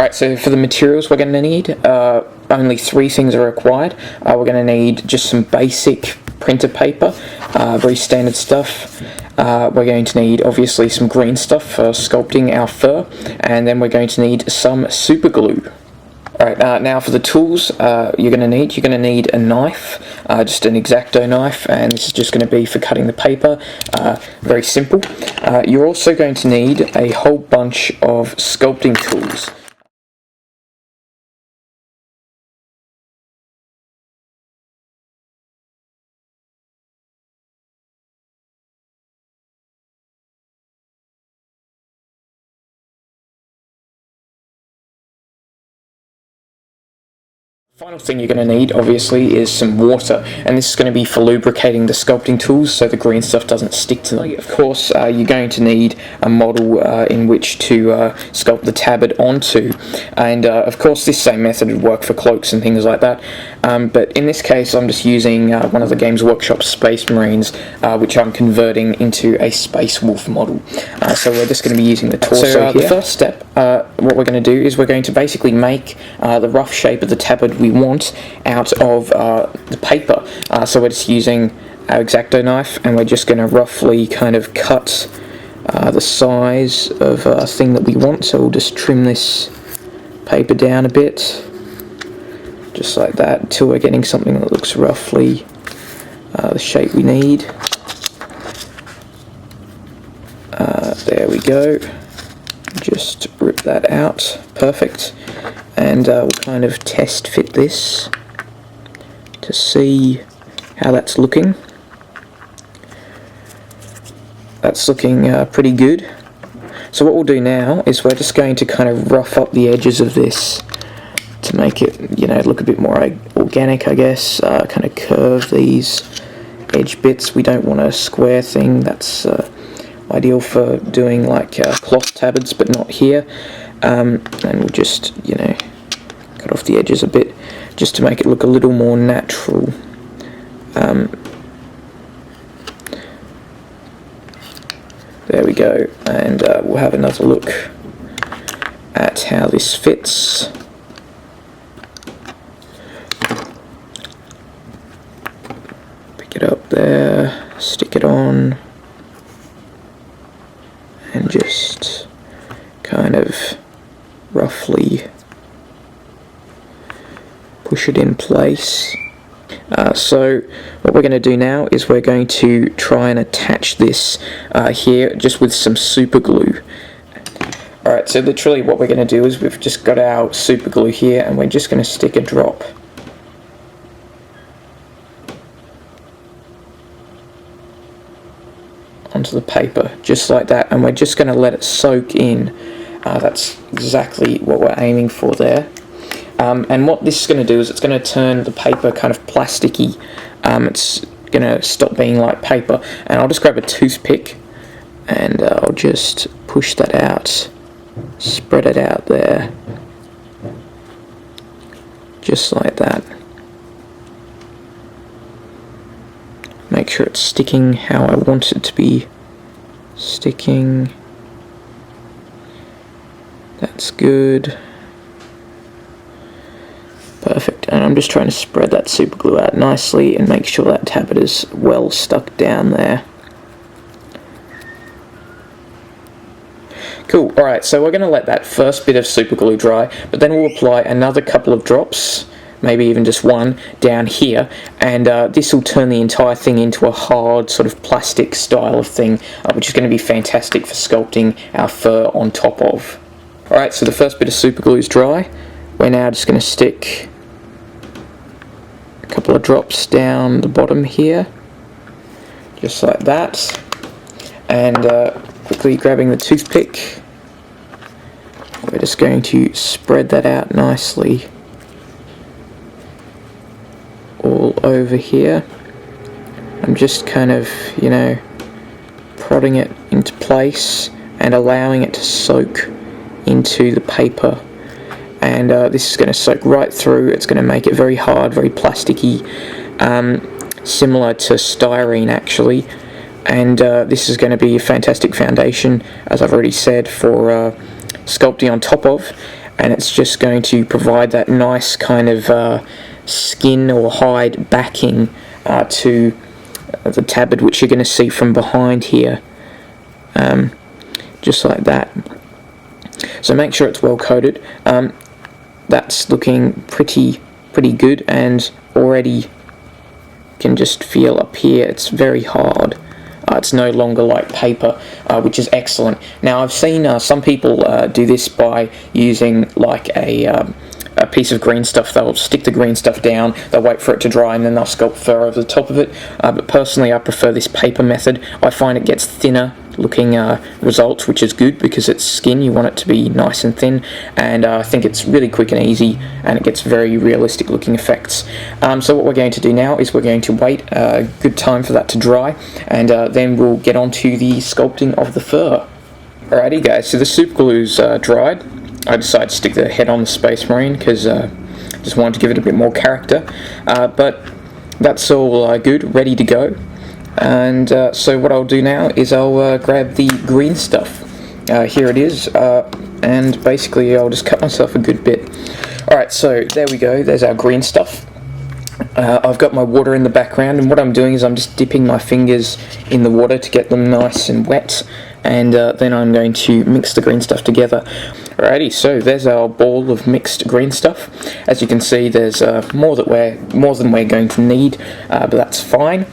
Alright, so for the materials we're going to need, only 3 things are required. We're going to need just some basic printer paper, very standard stuff. We're going to need obviously some green stuff for sculpting our fur, and then we're going to need some super glue. Alright, now for the tools you're going to need a knife, just an X-Acto knife, and this is just going to be for cutting the paper, very simple. You're also going to need a whole bunch of sculpting tools. Final thing you're going to need, obviously, is some water, and this is going to be for lubricating the sculpting tools so the green stuff doesn't stick to them. Of course, you're going to need a model in which to sculpt the tabard onto, and of course this same method would work for cloaks and things like that, but in this case I'm just using one of the Games Workshop Space Marines, which I'm converting into a Space Wolf model. So we're just going to be using the torso here. The first step, what we're going to do is we're going to basically make the rough shape of the tabard we want out of the paper. So we're just using our X-Acto knife, and we're just going to roughly kind of cut the size of thing that we want. So we'll just trim this paper down a bit, just like that, until we're getting something that looks roughly the shape we need. There we go. Just rip that out. Perfect. And we'll kind of test fit this to see how that's looking. That's looking pretty good. So what we'll do now is we're just going to kind of rough up the edges of this to make it, you know, look a bit more organic, I guess. Kind of curve these edge bits. We don't want a square thing. That's ideal for doing like cloth tabards, but not here. And we'll just, you know, cut off the edges a bit just to make it look a little more natural. There we go, and we'll have another look at how this fits. Pick it up there, stick it on, and just kind of roughly push it in place. So what we're going to do now is we're going to try and attach this here just with some super glue. Alright, so literally what we're going to do is we've just got our super glue here, and we're just going to stick a drop onto the paper, just like that, and we're just going to let it soak in. That's exactly what we're aiming for there. And what this is going to do is it's going to turn the paper kind of plasticky. It's going to stop being like paper. And I'll just grab a toothpick and I'll just push that out, spread it out there, just like that. Make sure it's sticking how I want it to be sticking. That's good. Perfect, and I'm just trying to spread that super glue out nicely and make sure that tabard is well stuck down there. Cool, alright, so we're going to let that first bit of super glue dry, but then we'll apply another couple of drops, maybe even just one, down here, and this will turn the entire thing into a hard sort of plastic style of thing, which is going to be fantastic for sculpting our fur on top of. Alright, so the first bit of super glue is dry. We're now just going to stick a couple of drops down the bottom here, just like that, and quickly grabbing the toothpick, we're just going to spread that out nicely all over here. I'm just kind of, you know, prodding it into place and allowing it to soak into the paper. And this is going to soak right through. It's going to make it very hard, very plasticky, similar to styrene actually. And this is going to be a fantastic foundation, as I've already said, for sculpting on top of. and it's just going to provide that nice kind of skin or hide backing to the tabard, which you're going to see from behind here, just like that. So make sure it's well coated. That's looking pretty good, and already can just feel up here it's very hard. It's no longer like paper, which is excellent. Now I've seen some people do this by using like a piece of green stuff. They'll stick the green stuff down, they'll wait for it to dry, and then they'll sculpt fur over the top of it. But personally I prefer this paper method. I find it gets thinner looking results, which is good because it's skin, you want it to be nice and thin, and I think it's really quick and easy, and it gets very realistic looking effects. So what we're going to do now is we're going to wait a good time for that to dry, and then we'll get on to the sculpting of the fur. Alrighty guys, so the super glue's dried. I decided to stick the head on the Space Marine because just wanted to give it a bit more character, but that's all good, ready to go. And so what I'll do now is I'll grab the green stuff. Here it is, and basically I'll just cut myself a good bit. Alright, so there we go, there's our green stuff. I've got my water in the background, and what I'm doing is I'm just dipping my fingers in the water to get them nice and wet, and then I'm going to mix the green stuff together. Alrighty, so there's our ball of mixed green stuff. As you can see, there's more than we're going to need, but that's fine.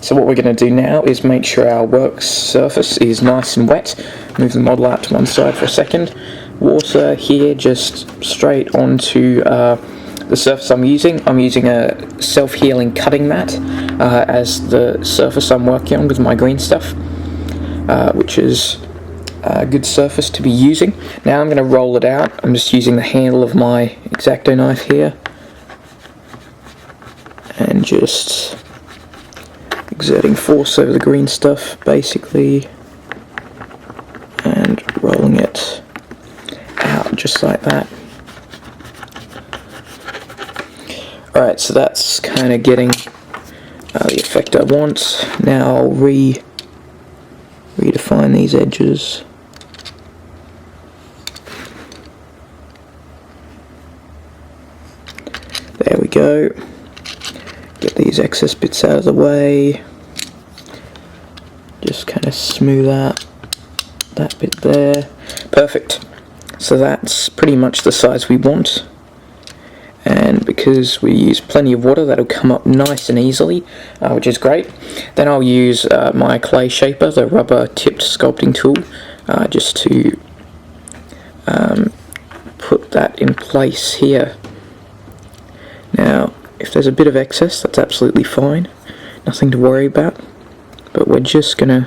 So what we're going to do now is make sure our work surface is nice and wet. Move the model out to one side for a second. Water here just straight onto the surface I'm using. I'm using a self-healing cutting mat as the surface I'm working on with my green stuff, which is a good surface to be using. Now I'm going to roll it out. I'm just using the handle of my X-Acto knife here, and just exerting force over the green stuff basically, and rolling it out just like that. Alright, so that's kind of getting the effect I want. Now I'll redefine these edges. There we go. Get these excess bits out of the way. Just kind of smooth out that bit there. Perfect. So that's pretty much the size we want. And because we use plenty of water, that'll come up nice and easily, which is great. Then I'll use my clay shaper, the rubber tipped sculpting tool, just to put that in place here. Now, if there's a bit of excess, that's absolutely fine, nothing to worry about, but we're just going to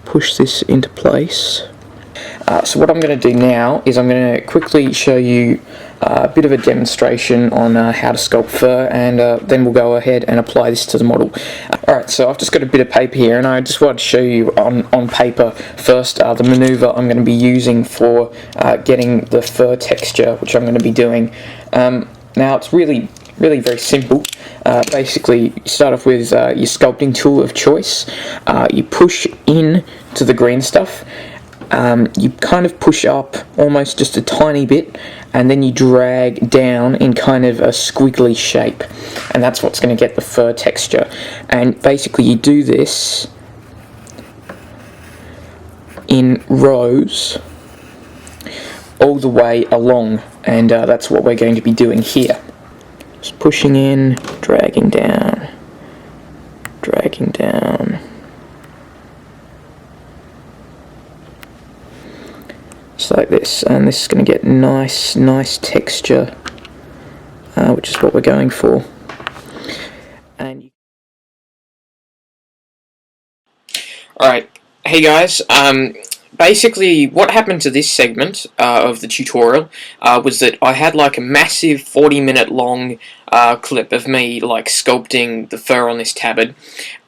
push this into place. So what I'm going to do now is I'm going to quickly show you a bit of a demonstration on how to sculpt fur, and then we'll go ahead and apply this to the model. Alright, so I've just got a bit of paper here, and I just wanted to show you on paper first the maneuver I'm going to be using for getting the fur texture, which I'm going to be doing. Now it's really very simple. Basically, you start off with your sculpting tool of choice. You push in to the green stuff. You kind of push up almost just a tiny bit, and then you drag down in kind of a squiggly shape, and that's what's going to get the fur texture. And basically you do this in rows all the way along, and that's what we're going to be doing here. Just pushing in, dragging down, dragging down. Just like this, and this is going to get nice texture, which is what we're going for. And alright, hey guys, basically what happened to this segment of the tutorial was that I had like a massive 40-minute long clip of me like sculpting the fur on this tabard,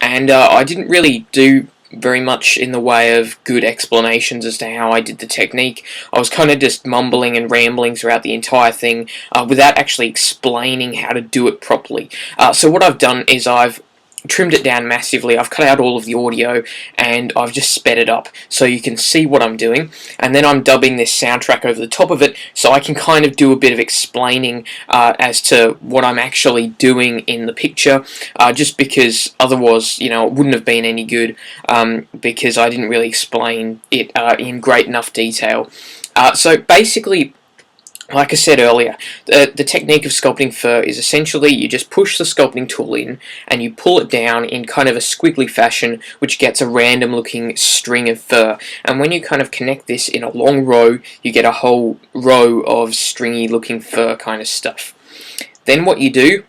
and I didn't really do very much in the way of good explanations as to how I did the technique. I was kind of just mumbling and rambling throughout the entire thing without actually explaining how to do it properly. So what I've done is I've trimmed it down massively. I've cut out all of the audio and I've just sped it up so you can see what I'm doing, and then I'm dubbing this soundtrack over the top of it so I can kind of do a bit of explaining as to what I'm actually doing in the picture, just because otherwise, you know, it wouldn't have been any good, because I didn't really explain it in great enough detail. So basically, like I said earlier, the technique of sculpting fur is essentially you just push the sculpting tool in and you pull it down in kind of a squiggly fashion, which gets a random looking string of fur. And when you kind of connect this in a long row, you get a whole row of stringy looking fur kind of stuff. Then what you do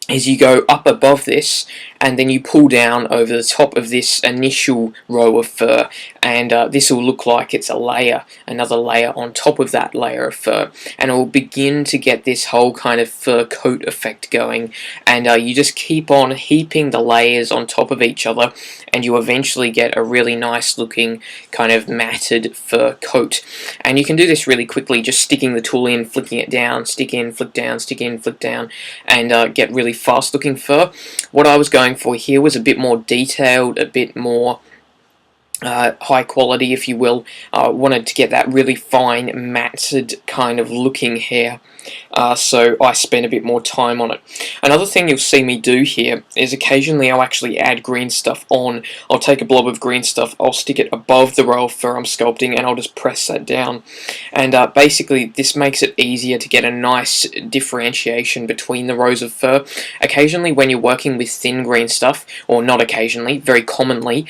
is you go up above this and then you pull down over the top of this initial row of fur, and this will look like it's a layer, another layer on top of that layer of fur, and it will begin to get this whole kind of fur coat effect going, and you just keep on heaping the layers on top of each other and you eventually get a really nice looking kind of matted fur coat. And you can do this really quickly, just sticking the tool in, flicking it down, stick in, flick down, stick in, flick down, and get really fast looking fur. What I was going for here was a bit more detailed, a bit more high quality, if you will. I wanted to get that really fine matted kind of looking hair, so I spent a bit more time on it. Another thing you'll see me do here is occasionally I'll actually add green stuff on. I'll take a blob of green stuff, I'll stick it above the row of fur I'm sculpting, and I'll just press that down, and basically this makes it easier to get a nice differentiation between the rows of fur. Occasionally when you're working with thin green stuff, or not occasionally, very commonly,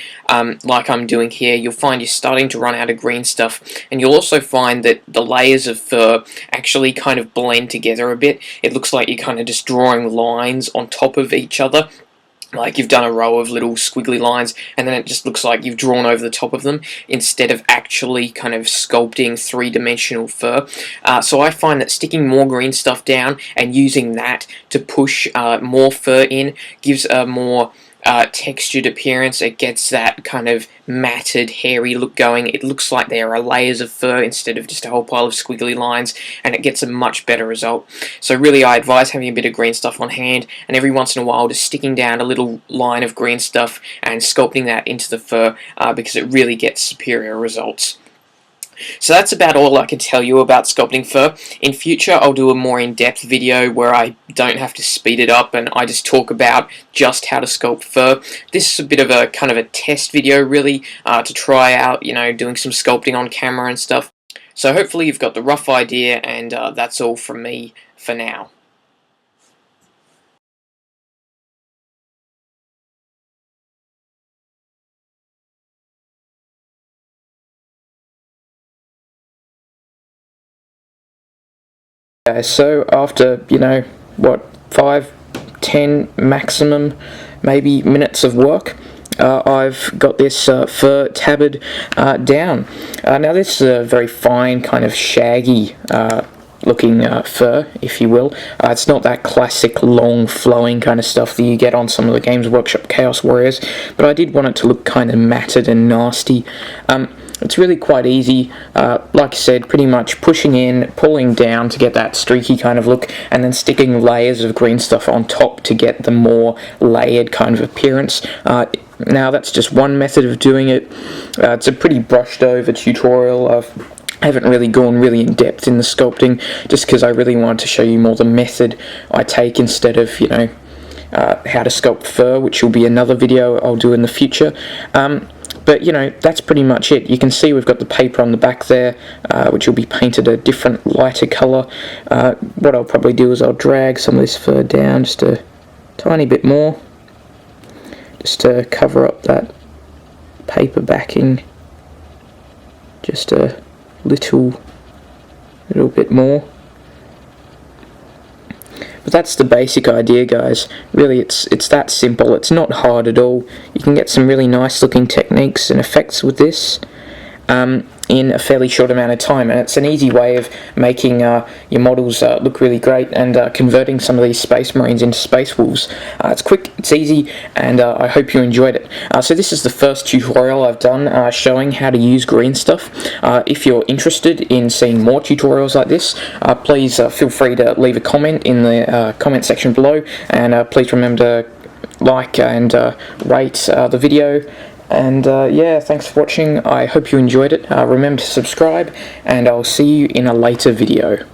like I'm doing here, you'll find you're starting to run out of green stuff, and you'll also find that the layers of fur actually kind of blend together a bit. It looks like you're kind of just drawing lines on top of each other, like you've done a row of little squiggly lines, and then it just looks like you've drawn over the top of them instead of actually kind of sculpting three-dimensional fur. So I find that sticking more green stuff down and using that to push more fur in gives a more textured appearance. It gets that kind of matted, hairy look going. It looks like there are layers of fur instead of just a whole pile of squiggly lines, and it gets a much better result. So really I advise having a bit of green stuff on hand, and every once in a while just sticking down a little line of green stuff and sculpting that into the fur, because it really gets superior results. So that's about all I can tell you about sculpting fur. In future I'll do a more in-depth video where I don't have to speed it up and I just talk about just how to sculpt fur. This is a bit of a kind of a test video really, to try out, you know, doing some sculpting on camera and stuff. So hopefully you've got the rough idea, and that's all from me for now. So after, you know, what, 5, 10 maximum, maybe minutes of work, I've got this fur tabard down. Now this is a very fine, kind of shaggy looking fur, if you will. It's not that classic long flowing kind of stuff that you get on some of the Games Workshop Chaos Warriors, but I did want it to look kind of matted and nasty. It's really quite easy, like I said, pretty much pushing in, pulling down to get that streaky kind of look, and then sticking layers of green stuff on top to get the more layered kind of appearance. Now that's just one method of doing it. It's a pretty brushed over tutorial. I haven't really gone really in depth in the sculpting, just because I really wanted to show you more the method I take instead of, you know, how to sculpt fur, which will be another video I'll do in the future. But, you know, that's pretty much it. You can see we've got the paper on the back there, which will be painted a different, lighter colour. What I'll probably do is I'll drag some of this fur down just a tiny bit more, just to cover up that paper backing just a little bit more. But that's the basic idea, guys. Really, it's that simple. It's not hard at all. You can get some really nice looking techniques and effects with this in a fairly short amount of time, and it's an easy way of making your models look really great, and converting some of these Space Marines into Space Wolves. It's quick, it's easy, and I hope you enjoyed it. So this is the first tutorial I've done showing how to use green stuff. If you're interested in seeing more tutorials like this, please feel free to leave a comment in the comment section below, and please remember to like and rate the video. And yeah, thanks for watching. I hope you enjoyed it. Remember to subscribe, and I'll see you in a later video.